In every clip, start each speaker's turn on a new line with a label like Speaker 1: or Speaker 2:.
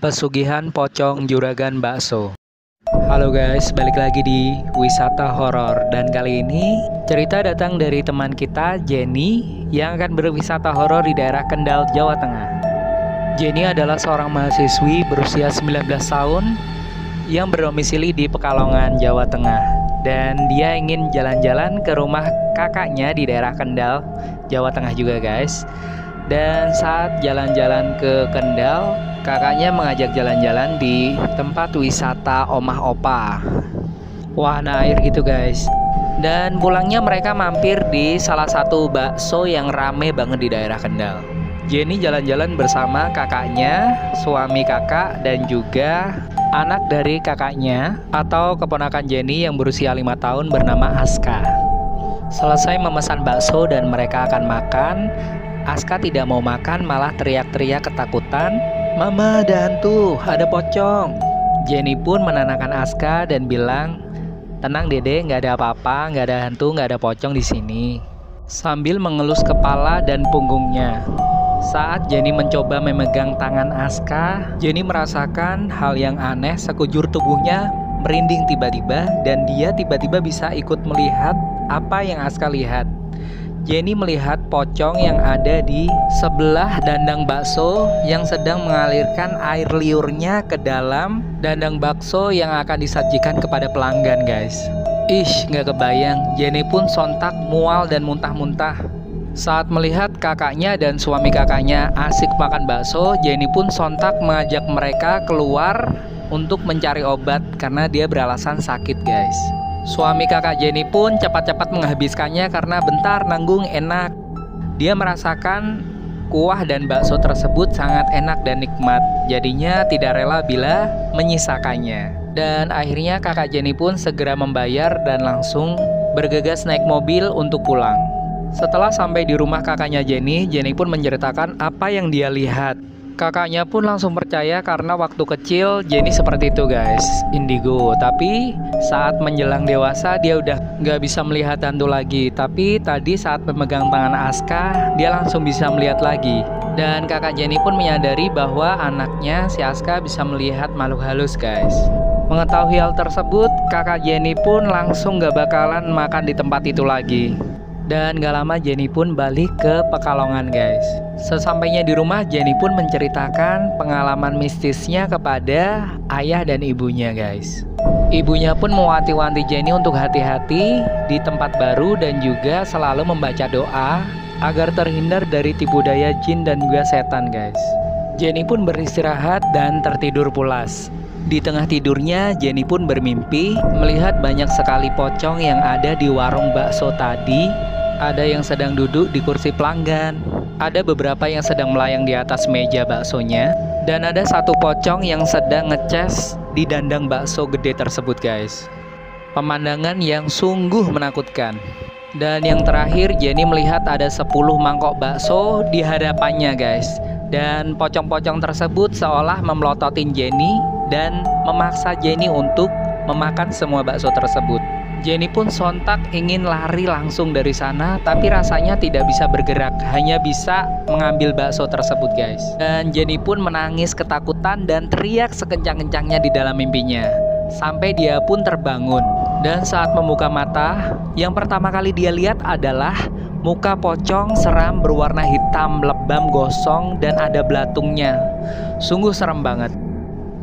Speaker 1: Pesugihan Pocong Juragan Bakso. Halo guys, balik lagi di Wisata Horor. Dan kali ini cerita datang dari teman kita, Jenny, yang akan berwisata horor di daerah Kendal, Jawa Tengah. Jenny adalah seorang mahasiswi berusia 19 tahun yang berdomisili di Pekalongan, Jawa Tengah. Dan dia ingin jalan-jalan ke rumah kakaknya di daerah Kendal, Jawa Tengah juga guys. Dan saat jalan-jalan ke Kendal, kakaknya mengajak jalan-jalan di tempat wisata Omah Opa, wahana air gitu guys. Dan pulangnya mereka mampir di salah satu bakso yang rame banget di daerah Kendal. Jenny jalan-jalan bersama kakaknya, suami kakak, dan juga anak dari kakaknya atau keponakan Jenny yang berusia 5 tahun bernama Aska. Selesai memesan bakso dan mereka akan makan, Aska tidak mau makan, malah teriak-teriak ketakutan. "Mama, ada hantu, ada pocong." Jenny pun menenangkan Aska dan bilang, "Tenang Dede, nggak ada apa-apa, nggak ada hantu, nggak ada pocong di sini." Sambil mengelus kepala dan punggungnya. Saat Jenny mencoba memegang tangan Aska, Jenny merasakan hal yang aneh. Sekujur tubuhnya merinding tiba-tiba dan dia tiba-tiba bisa ikut melihat apa yang Aska lihat. Jenny melihat pocong yang ada di sebelah dandang bakso yang sedang mengalirkan air liurnya ke dalam dandang bakso yang akan disajikan kepada pelanggan guys. Nggak kebayang, Jenny pun sontak mual dan muntah-muntah. Saat melihat kakaknya dan suami kakaknya asik makan bakso, Jenny pun sontak mengajak mereka keluar untuk mencari obat karena dia beralasan sakit guys. Suami kakak Jenny pun cepat-cepat menghabiskannya karena bentar nanggung enak. Dia merasakan kuah dan bakso tersebut sangat enak dan nikmat. Jadinya tidak rela bila menyisakannya. Dan akhirnya kakak Jenny pun segera membayar dan langsung bergegas naik mobil untuk pulang. Setelah sampai di rumah kakaknya Jenny, Jenny pun menceritakan apa yang dia lihat. Kakaknya pun langsung percaya karena waktu kecil Jenny seperti itu guys, indigo. Tapi saat menjelang dewasa dia udah nggak bisa melihat hantu lagi. Tapi tadi saat memegang tangan Aska, dia langsung bisa melihat lagi. Dan kakak Jenny pun menyadari bahwa anaknya si Aska bisa melihat makhluk halus guys. Mengetahui hal tersebut, kakak Jenny pun langsung gak bakalan makan di tempat itu lagi. Dan gak lama Jenny pun balik ke Pekalongan guys. Sesampainya di rumah, Jenny pun menceritakan pengalaman mistisnya kepada ayah dan ibunya guys. Ibunya pun mewanti-wanti Jenny untuk hati-hati di tempat baru dan juga selalu membaca doa agar terhindar dari tipu daya jin dan juga setan guys. Jenny pun beristirahat dan tertidur pulas. Di tengah tidurnya, Jenny pun bermimpi melihat banyak sekali pocong yang ada di warung bakso tadi. Ada yang sedang duduk di kursi pelanggan, ada beberapa yang sedang melayang di atas meja baksonya, dan ada satu pocong yang sedang ngecas di dandang bakso gede tersebut guys. Pemandangan yang sungguh menakutkan. Dan yang terakhir, Jenny melihat ada 10 mangkok bakso di hadapannya guys. Dan pocong-pocong tersebut seolah memelototin Jenny dan memaksa Jenny untuk memakan semua bakso tersebut. Jenny pun sontak ingin lari langsung dari sana, tapi rasanya tidak bisa bergerak, hanya bisa mengambil bakso tersebut guys. Dan Jenny pun menangis ketakutan dan teriak sekencang-kencangnya di dalam mimpinya, sampai dia pun terbangun. Dan saat membuka mata, yang pertama kali dia lihat adalah muka pocong seram berwarna hitam, lebam, gosong, dan ada belatungnya. Sungguh serem banget.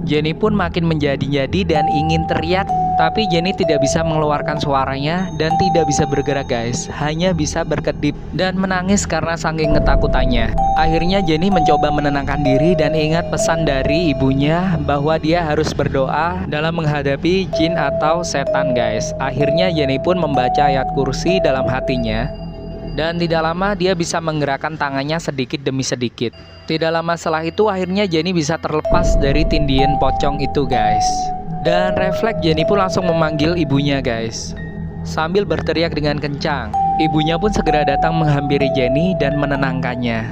Speaker 1: Jenny pun makin menjadi-jadi dan ingin teriak, tapi Jenny tidak bisa mengeluarkan suaranya dan tidak bisa bergerak guys, hanya bisa berkedip dan menangis karena saking ketakutannya. Akhirnya Jenny mencoba menenangkan diri dan ingat pesan dari ibunya bahwa dia harus berdoa dalam menghadapi jin atau setan guys. Akhirnya Jenny pun membaca ayat kursi dalam hatinya. Dan tidak lama dia bisa menggerakkan tangannya sedikit demi sedikit. Tidak lama setelah itu akhirnya Jenny bisa terlepas dari tindian pocong itu guys. Dan refleks Jenny pun langsung memanggil ibunya guys, sambil berteriak dengan kencang. Ibunya pun segera datang menghampiri Jenny dan menenangkannya.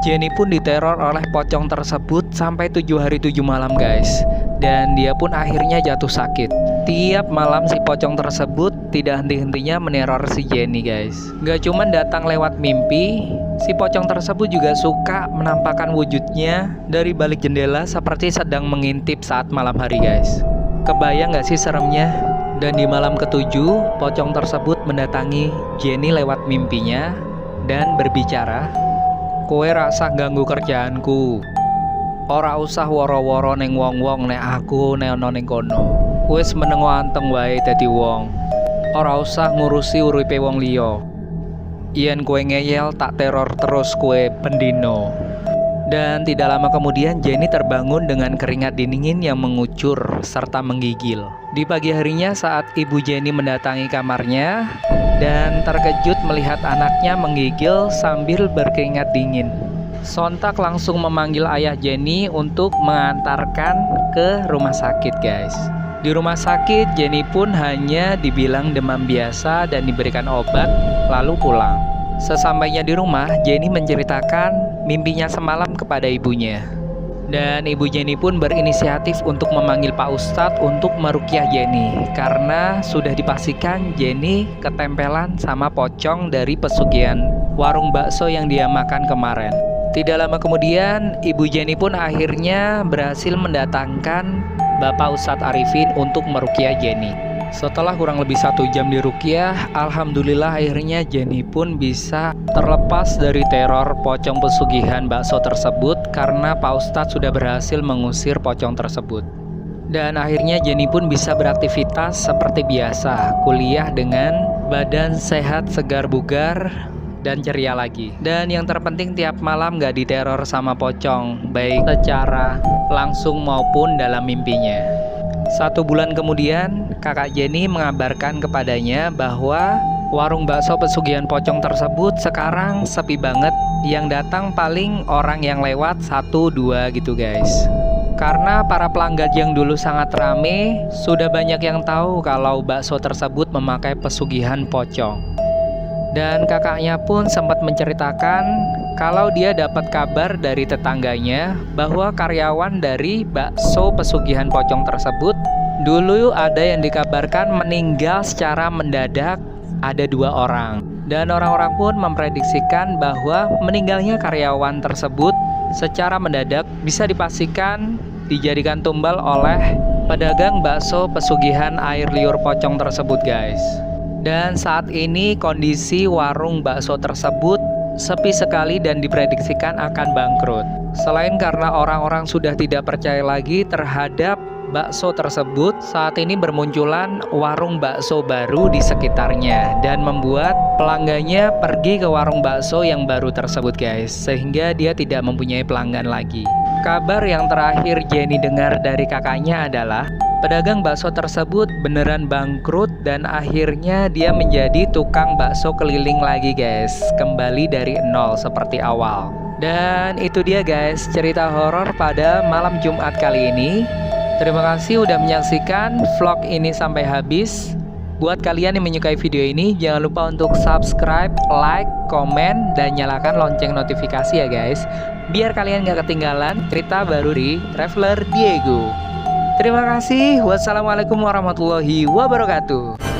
Speaker 1: Jenny pun diteror oleh pocong tersebut sampai 7 hari 7 malam guys. Dan dia pun akhirnya jatuh sakit. Tiap malam si pocong tersebut tidak henti-hentinya meneror si Jenny guys. Gak cuman datang lewat mimpi, Si pocong tersebut juga suka menampakkan wujudnya dari balik jendela seperti sedang mengintip saat malam hari guys. Kebayang gak sih seremnya? Dan di malam ketujuh, pocong tersebut mendatangi Jenny lewat mimpinya dan berbicara, "Kowe rasa ganggu kerjaanku. Ora usah woro-woro ning wong-wong nek aku neono ning kono. Wis menengo anteng wae dadi wong. Ora usah ngurusi uripe wong liya. Yen kowe ngeyel tak teror terus kowe pendino." Dan tidak lama kemudian Jenny terbangun dengan keringat dingin yang mengucur serta menggigil. Di pagi harinya saat ibu Jenny mendatangi kamarnya dan terkejut melihat anaknya menggigil sambil berkeringat dingin. Sontak langsung memanggil ayah Jenny untuk mengantarkan ke rumah sakit guys. Di rumah sakit Jenny pun hanya dibilang demam biasa dan diberikan obat lalu pulang. Sesampainya di rumah, Jenny menceritakan mimpinya semalam kepada ibunya. Dan ibu Jenny pun berinisiatif untuk memanggil Pak Ustadz untuk meruqyah Jenny, karena sudah dipastikan Jenny ketempelan sama pocong dari pesugihan warung bakso yang dia makan kemarin. Tidak lama kemudian, ibu Jenny pun akhirnya berhasil mendatangkan Bapak Ustadz Arifin untuk meruqyah Jenny. Setelah kurang lebih 1 jam diruqyah, alhamdulillah akhirnya Jenny pun bisa terlepas dari teror pocong pesugihan bakso tersebut karena Pak Ustadz sudah berhasil mengusir pocong tersebut. Dan akhirnya Jenny pun bisa beraktivitas seperti biasa, kuliah dengan badan sehat, segar bugar, dan ceria lagi. Dan yang terpenting tiap malam gak diteror sama pocong, baik secara langsung maupun dalam mimpinya. 1 bulan kemudian, kakak Jenny mengabarkan kepadanya bahwa warung bakso pesugihan pocong tersebut sekarang sepi banget. Yang datang paling orang yang lewat 1-2 gitu guys. Karena para pelanggan yang dulu sangat rame, sudah banyak yang tahu kalau bakso tersebut memakai pesugihan pocong. Dan kakaknya pun sempat menceritakan kalau dia dapat kabar dari tetangganya bahwa karyawan dari bakso pesugihan pocong tersebut dulu ada yang dikabarkan meninggal secara mendadak, ada 2 orang. Dan orang-orang pun memprediksikan bahwa meninggalnya karyawan tersebut secara mendadak bisa dipastikan dijadikan tumbal oleh pedagang bakso pesugihan air liur pocong tersebut guys. Dan saat ini kondisi warung bakso tersebut sepi sekali dan diprediksikan akan bangkrut. Selain karena orang-orang sudah tidak percaya lagi terhadap bakso tersebut, saat ini bermunculan warung bakso baru di sekitarnya dan membuat pelanggannya pergi ke warung bakso yang baru tersebut guys, sehingga dia tidak mempunyai pelanggan lagi. Kabar yang terakhir Jenny dengar dari kakaknya adalah pedagang bakso tersebut beneran bangkrut dan akhirnya dia menjadi tukang bakso keliling lagi guys, kembali dari nol seperti awal. Dan itu dia guys, cerita horor pada malam Jumat kali ini. Terima kasih udah menyaksikan vlog ini sampai habis. Buat kalian yang menyukai video ini, jangan lupa untuk subscribe, like, komen, dan nyalakan lonceng notifikasi ya guys, biar kalian gak ketinggalan cerita baru di Traveler Diego. Terima kasih. Wassalamualaikum warahmatullahi wabarakatuh.